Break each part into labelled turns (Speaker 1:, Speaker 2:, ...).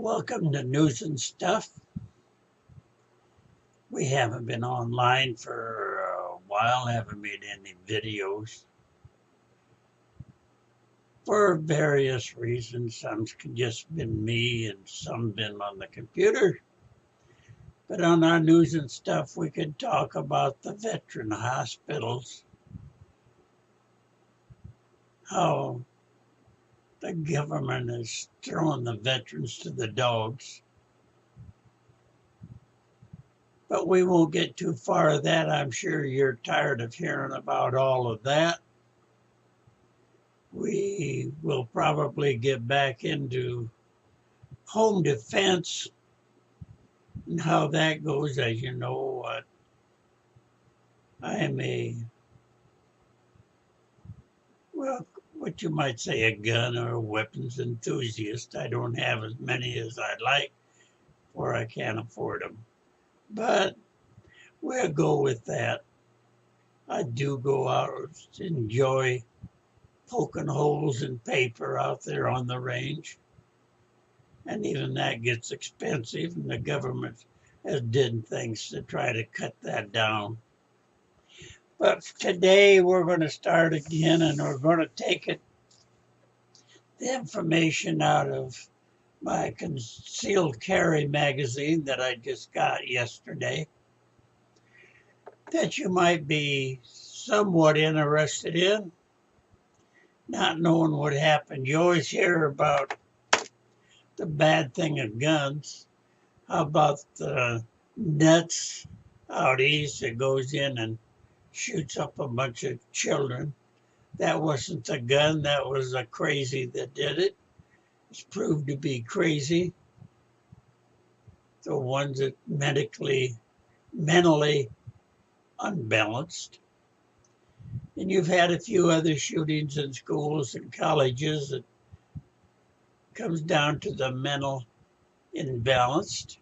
Speaker 1: Welcome to News and Stuff. We haven't been online for a while, haven't made any videos for various reasons. Some's just been me and some been on the computer. But on our News and Stuff, we could talk about the veteran hospitals, how the government is throwing the veterans to the dogs. But we won't get too far of that. I'm sure you're tired of hearing about all of that. We will probably get back into home defense and how that goes. As you know, I am what you might say, a gun or a weapons enthusiast. I don't have as many as I'd like, or I can't afford them. But we'll go with that. I do go out and enjoy poking holes in paper out there on the range. And even that gets expensive, and the government has done things to try to cut that down. But today we're going to start again, and we're going to take the information out of my concealed carry magazine that I just got yesterday that you might be somewhat interested in, not knowing what happened. You always hear about the bad thing of guns. How about the nuts out east that goes in and shoots up a bunch of children? That wasn't a gun, that was a crazy that did it. It's proved to be crazy. The ones that mentally unbalanced. And you've had a few other shootings in schools and colleges that comes down to the mental imbalanced,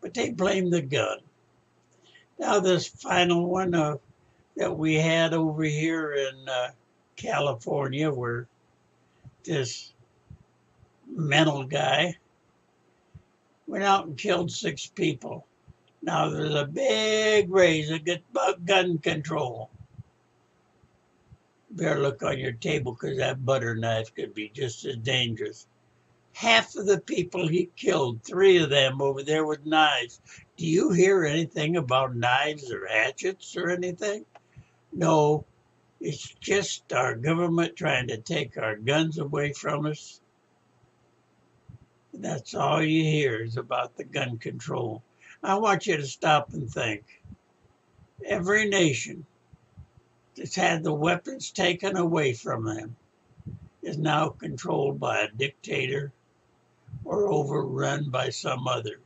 Speaker 1: but they blame the gun. Now this final one that we had over here in California, where this mental guy went out and killed 6 people. Now there's a big raise about gun control. Better look on your table, because that butter knife could be just as dangerous. Half of the people he killed, 3 of them over there with knives. Do you hear anything about knives or hatchets or anything? No, it's just our government trying to take our guns away from us. That's all you hear is about the gun control. I want you to stop and think. Every nation that's had the weapons taken away from them is now controlled by a dictator or overrun by some other.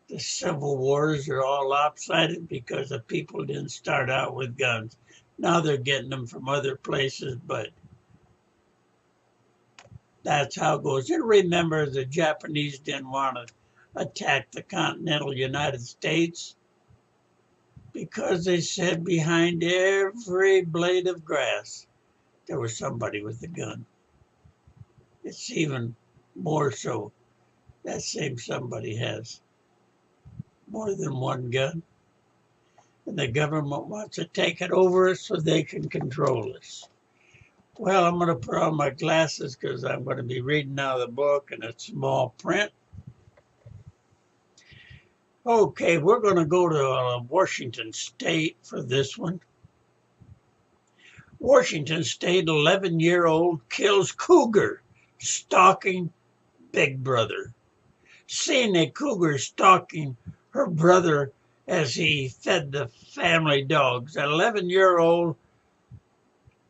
Speaker 1: The civil wars are all lopsided because the people didn't start out with guns. Now they're getting them from other places, but that's how it goes. And remember, the Japanese didn't want to attack the continental United States because they said behind every blade of grass there was somebody with a gun. It's even more so. That same somebody has more than one gun. And the government wants to take it over us so they can control us. Well, I'm going to put on my glasses because I'm going to be reading out of the book and it's small print. Okay, we're going to go to Washington State for this one. Washington State, 11-year-old kills cougar stalking big brother. Seeing a cougar stalking her brother as he fed the family dogs. An 11-year-old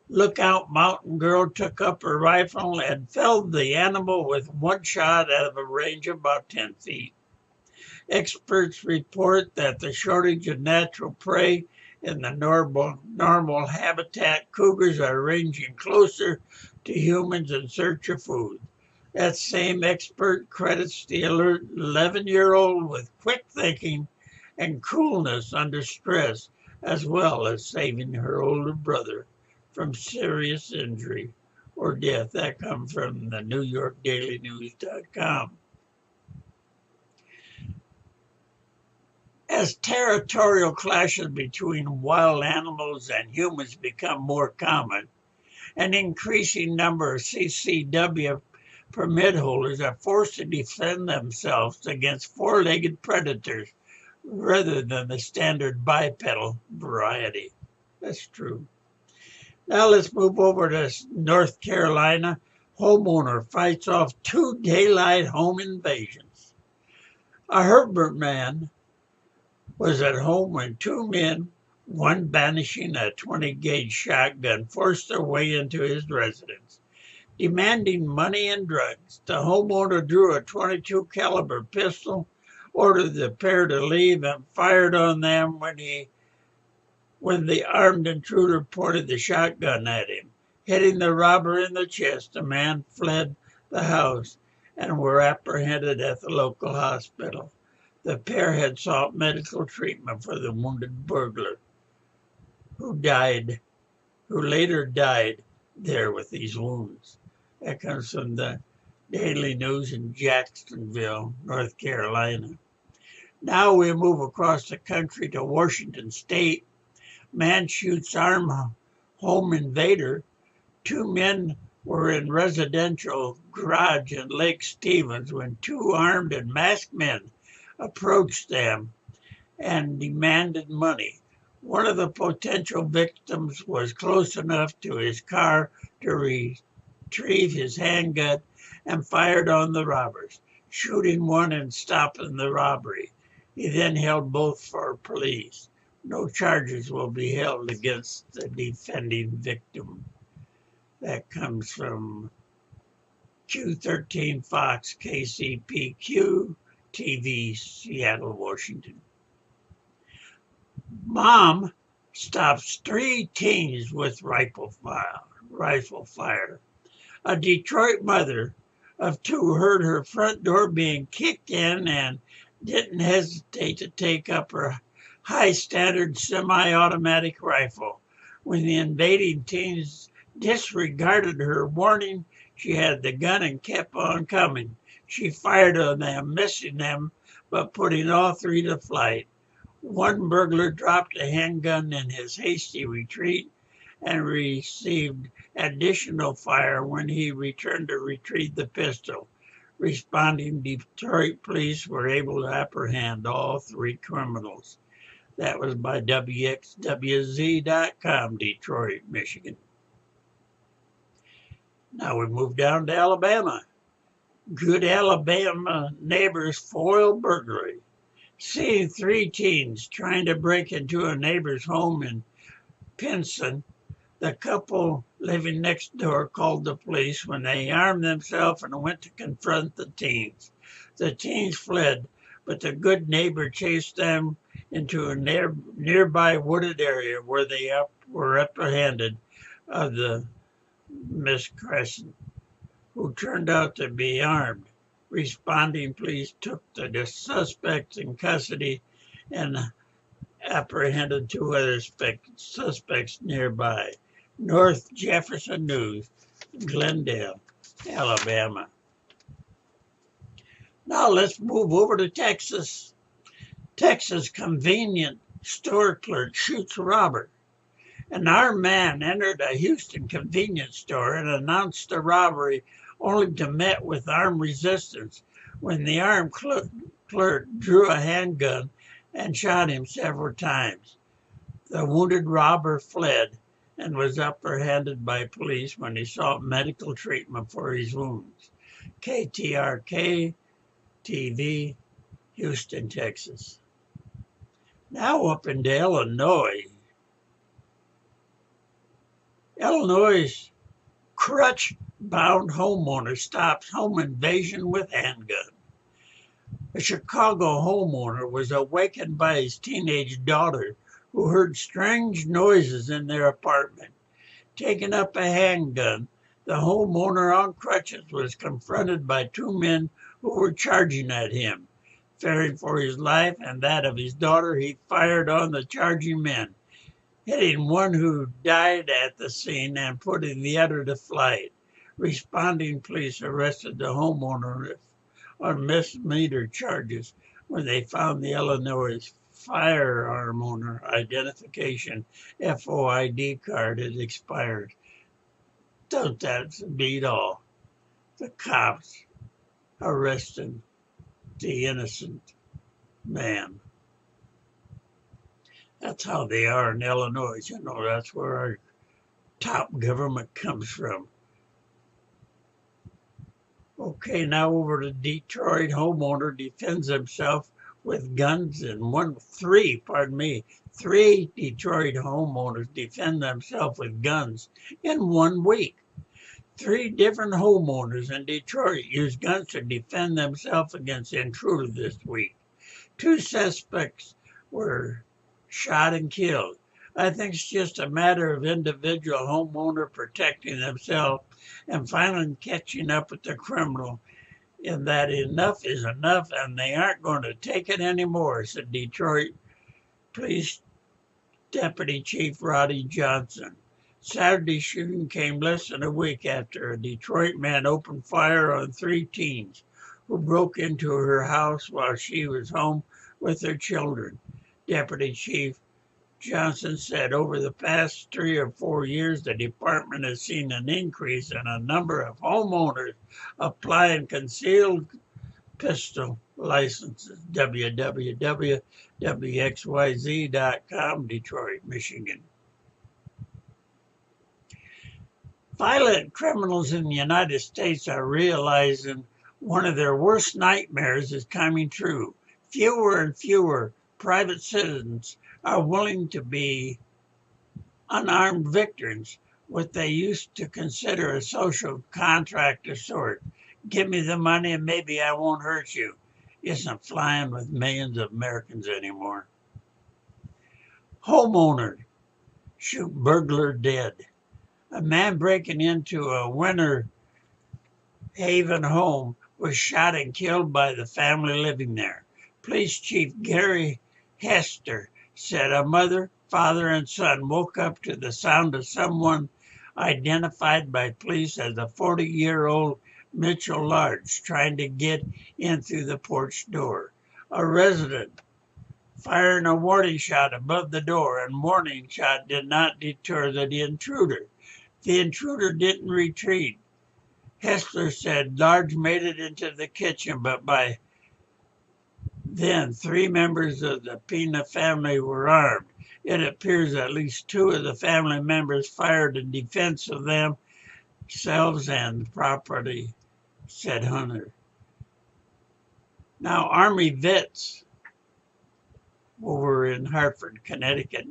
Speaker 1: Lookout Mountain girl took up her rifle and felled the animal with one shot out of a range of about 10 feet. Experts report that the shortage of natural prey in the normal habitat, cougars are ranging closer to humans in search of food. That same expert credits the 11-year-old with quick thinking and coolness under stress, as well as saving her older brother from serious injury. or death. That comes from the NewYorkDailyNews.com. As territorial clashes between wild animals and humans become more common, an increasing number of CCW permit holders are forced to defend themselves against four-legged predators rather than the standard bipedal variety. That's true. Now let's move over to North Carolina. Homeowner fights off 2 daylight home invasions. A Herbert man was at home when 2 men, one brandishing a 20-gauge shotgun, forced their way into his residence, demanding money and drugs. The homeowner drew a .22 caliber pistol, ordered the pair to leave, and fired on them when the armed intruder pointed the shotgun at him. Hitting the robber in the chest, the man fled the house and were apprehended at the local hospital. The pair had sought medical treatment for the wounded burglar, who later died there with these wounds. That comes from the Daily News in Jacksonville, North Carolina. Now we move across the country to Washington State. Man shoots armed home invader. 2 men were in residential garage in Lake Stevens when 2 armed and masked men approached them and demanded money. One of the potential victims was close enough to his car to retrieve his handgun and fired on the robbers, shooting one and stopping the robbery. He then held both for police. No charges will be held against the defending victim. That comes from Q13 Fox KCPQ TV, Seattle, Washington. Mom stops 3 teens with rifle fire. A Detroit mother of 2 heard her front door being kicked in and didn't hesitate to take up her high-standard semi-automatic rifle. When the invading teens disregarded her warning, she had the gun and kept on coming. She fired on them, missing them, but putting all 3 to flight. One burglar dropped a handgun in his hasty retreat and received additional fire when he returned to retrieve the pistol. Responding Detroit police were able to apprehend all 3 criminals. That was by WXWZ.com, Detroit, Michigan. Now we move down to Alabama. Good Alabama neighbors foil burglary. Seeing 3 teens trying to break into a neighbor's home in Pinson, the couple living next door called the police when they armed themselves and went to confront the teens. The teens fled, but the good neighbor chased them into a nearby wooded area where they were apprehended of the Miss Crescent, who turned out to be armed. Responding police took the suspects in custody and apprehended 2 other suspects nearby. North Jefferson News, Glendale, Alabama. Now let's move over to Texas. Texas convenience store clerk shoots robber. An armed man entered a Houston convenience store and announced the robbery, only to meet with armed resistance when the armed clerk drew a handgun and shot him several times. The wounded robber fled and was apprehended by police when he sought medical treatment for his wounds. KTRK TV, Houston, Texas. Now up into Illinois. Illinois' crutch-bound homeowner stops home invasion with handgun. A Chicago homeowner was awakened by his teenage daughter, who heard strange noises in their apartment. Taking up a handgun, the homeowner on crutches was confronted by 2 men who were charging at him. Fearing for his life and that of his daughter, he fired on the charging men, hitting one who died at the scene and putting the other to flight. Responding police arrested the homeowner on misdemeanor charges when they found the Illinois firearm owner identification FOID card had expired. Don't that beat all? The cops arrested the innocent man. That's how they are in Illinois. You know, that's where our top government comes from. Okay, now over to Detroit. Homeowner defends himself with guns and three Detroit homeowners defend themselves with guns in 1 week. 3 different homeowners in Detroit used guns to defend themselves against intruders this week. 2 suspects were shot and killed. I think it's just a matter of individual homeowner protecting themselves and finally catching up with the criminal in that enough is enough and they aren't going to take it anymore, said Detroit Police Deputy Chief Roddy Johnson. Saturday's shooting came less than a week after a Detroit man opened fire on 3 teens who broke into her house while she was home with her children. Deputy Chief Johnson said over the past 3 or 4 years, the department has seen an increase in a number of homeowners applying concealed pistol licenses. www.wxyz.com, Detroit, Michigan. Violent criminals in the United States are realizing one of their worst nightmares is coming true. Fewer and fewer private citizens are willing to be unarmed victims, what they used to consider a social contract of sort. Give me the money and maybe I won't hurt you. Isn't flying with millions of Americans anymore. Homeowner shoot burglar dead. A man breaking into a Winter Haven home was shot and killed by the family living there. Police Chief Gary Hester said a mother, father, and son woke up to the sound of someone identified by police as a 40-year-old Mitchell Large trying to get in through the porch door. A resident firing a warning shot above the door, and warning shot did not deter the intruder. The intruder didn't retreat. Hester said Large made it into the kitchen, but by then 3 members of the Pena family were armed. It appears at least 2 of the family members fired in defense of themselves and property, said Hunter. Now, Army vets over in Hartford, Connecticut.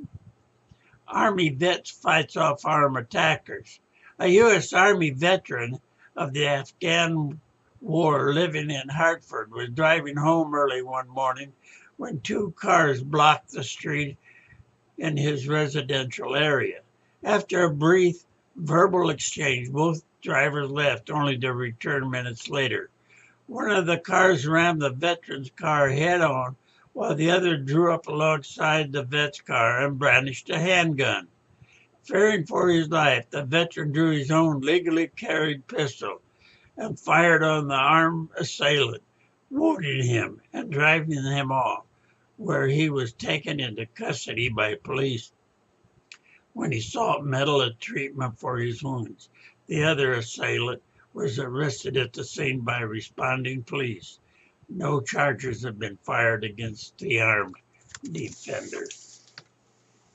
Speaker 1: Army vets fights off armed attackers. A U.S. Army veteran of the Afghan War living in Hartford was driving home early one morning when 2 cars blocked the street in his residential area. After a brief verbal exchange, both drivers left, only to return minutes later. One of the cars rammed the veteran's car head-on, while the other drew up alongside the vet's car and brandished a handgun. Fearing for his life, the veteran drew his own legally carried pistol and fired on the armed assailant, wounding him and driving him off, where he was taken into custody by police. When he sought medical treatment for his wounds, the other assailant was arrested at the scene by responding police. No charges have been fired against the armed defender.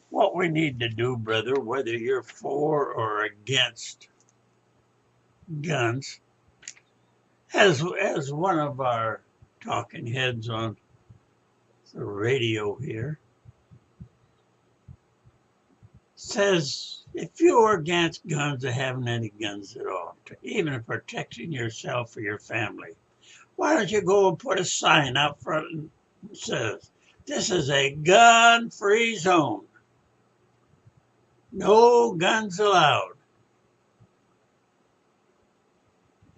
Speaker 1: What we need to do, brother, whether you're for or against guns, as one of our talking heads on the radio here says, if you are against guns or having any guns at all, even protecting yourself or your family, why don't you go and put a sign out front that says, this is a gun-free zone. No guns allowed.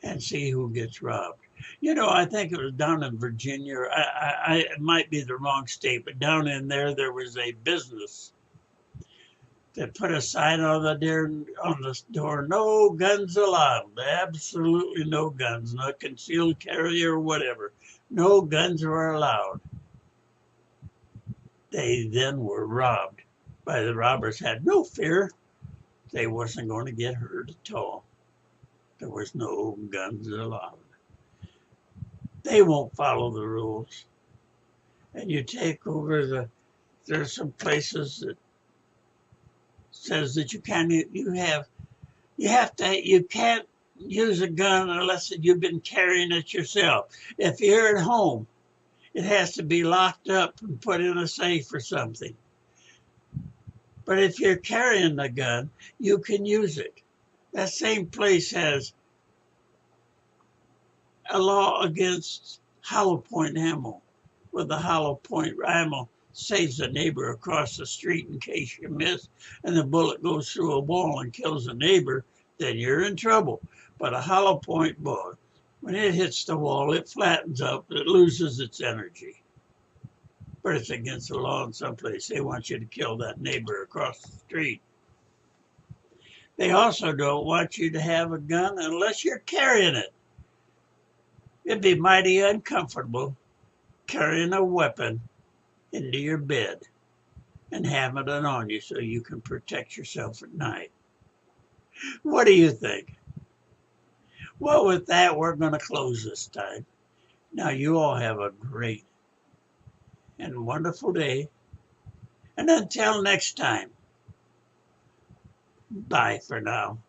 Speaker 1: And see who gets robbed. You know, I think it was down in Virginia. It might be the wrong state, but down in there was a business They put a sign on the door, no guns allowed. Absolutely no guns, not concealed carry or whatever. No guns were allowed. They then were robbed. By the robbers had no fear. They wasn't going to get hurt at all. There was no guns allowed. They won't follow the rules. And you take over there's some places that says that you can't use a gun unless you've been carrying it yourself. If you're at home, it has to be locked up and put in a safe or something. But if you're carrying the gun, you can use it. That same place has a law against hollow point ammo, where the hollow point ammo saves a neighbor across the street in case you miss and the bullet goes through a wall and kills a neighbor, then you're in trouble. But a hollow point bullet, when it hits the wall, it flattens up, it loses its energy. But it's against the law in some place. They want you to kill that neighbor across the street. They also don't want you to have a gun unless you're carrying it. It'd be mighty uncomfortable carrying a weapon into your bed and having it on you so you can protect yourself at night. What do you think? Well, with that, we're going to close this time. Now, you all have a great and wonderful day. And until next time, bye for now.